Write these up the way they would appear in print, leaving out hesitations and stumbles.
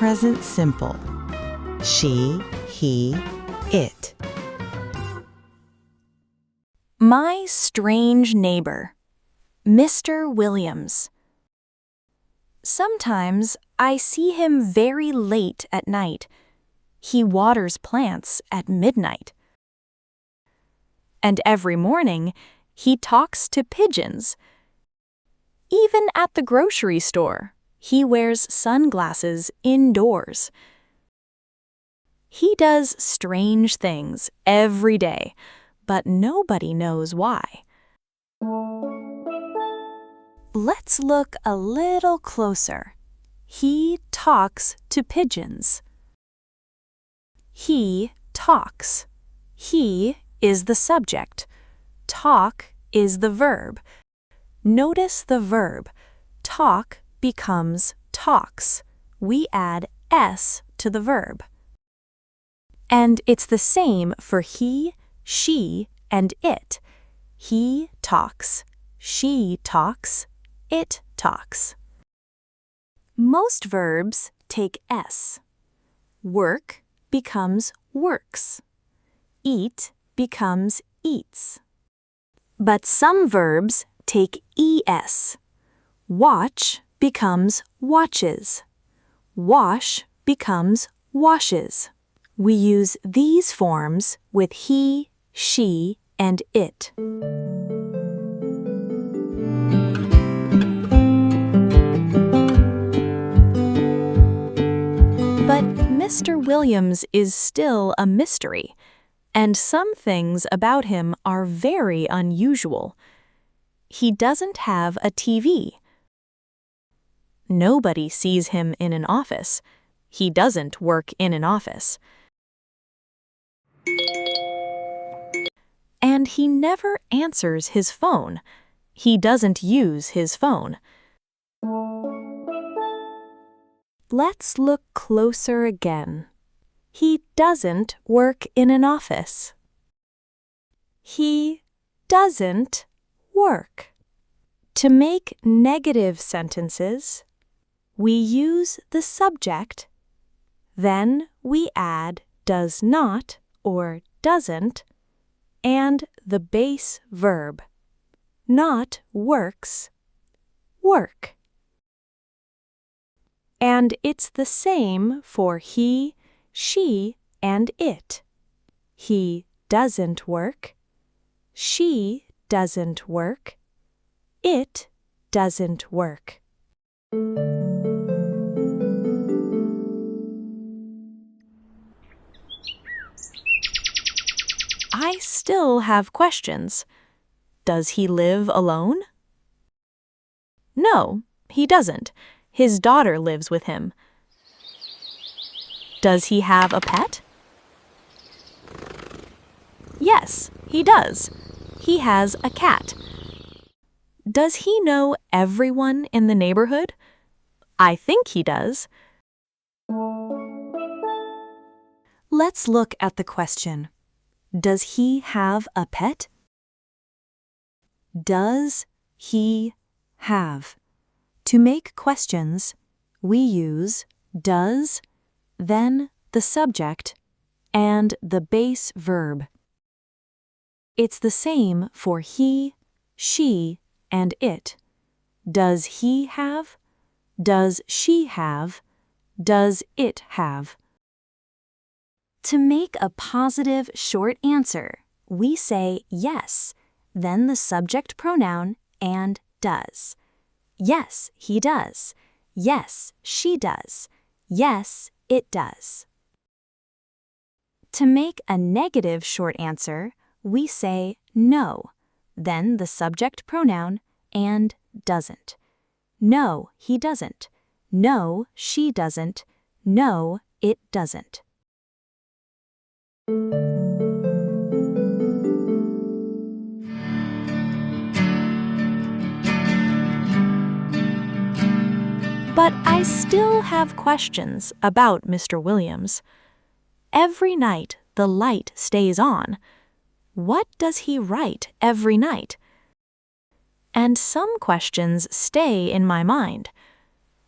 present simple. She, he, it. My strange neighbor, Mr. Williams. Sometimes I see him very late at night. He waters plants at midnight. And every morning, he talks to pigeons. Even at the grocery store, he wears sunglasses indoors. He does strange things every day, but nobody knows why. Let's look a little closer. He talks to pigeons. He talks. He is the subject. Talk is the verb. Notice the verb. Talk becomes talks. We add s to the verb. And it's the same for he, she, and it. He talks. She talks. It talks. Most verbs take s. Work becomes works. Eat becomes eats. But some verbs take es. Watch becomes watches. Wash becomes washes. We use these forms with he, she, and it. But Mr. Williams is still a mystery, and some things about him are very unusual. He doesn't have a TV. Nobody sees him in an office. He doesn't work in an office. And he never answers his phone. He doesn't use his phone. Let's look closer again. He doesn't work in an office. He doesn't work. To make negative sentences, we use the subject, then we add does not or doesn't, and the base verb. Not works, work. And it's the same for he, she, and it. He doesn't work. She doesn't work. It doesn't work. I still have questions. Does he live alone? No, he doesn't. His daughter lives with him. Does he have a pet? Yes, he does. He has a cat. Does he know everyone in the neighborhood? I think he does. Let's look at the question. Does he have a pet? Does he have? To make questions, we use does, then the subject, and the base verb. It's the same for he, she, and it. Does he have? Does she have? Does it have? To make a positive short answer, we say yes, then the subject pronoun and does. Yes, he does. Yes, she does. Yes, it does. To make a negative short answer, we say no, then the subject pronoun and doesn't. No, he doesn't. No, she doesn't. No, it doesn't. But I still have questions about Mr. Williams. Every night the light stays on. What does he write every night? And some questions stay in my mind.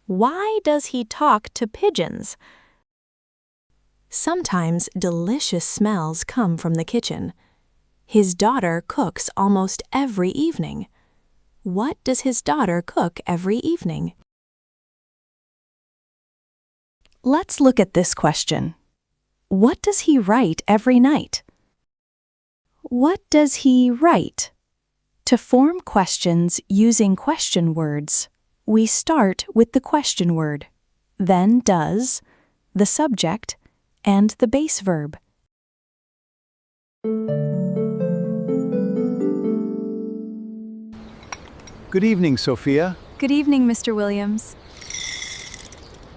Why does he talk to pigeons? Sometimes delicious smells come from the kitchen. His daughter cooks almost every evening. What does his daughter cook every evening? Let's look at this question. What does he write every night? What does he write? To form questions using question words, we start with the question word, then does, the subject, and the base verb. Good evening, Sophia. Good evening, Mr. Williams.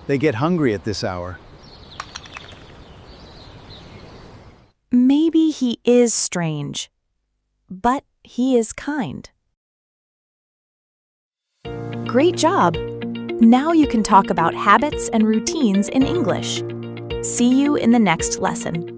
They get hungry at this hour. Maybe he is strange, but he is kind. Great job! Now you can talk about habits and routines in English. See you in the next lesson.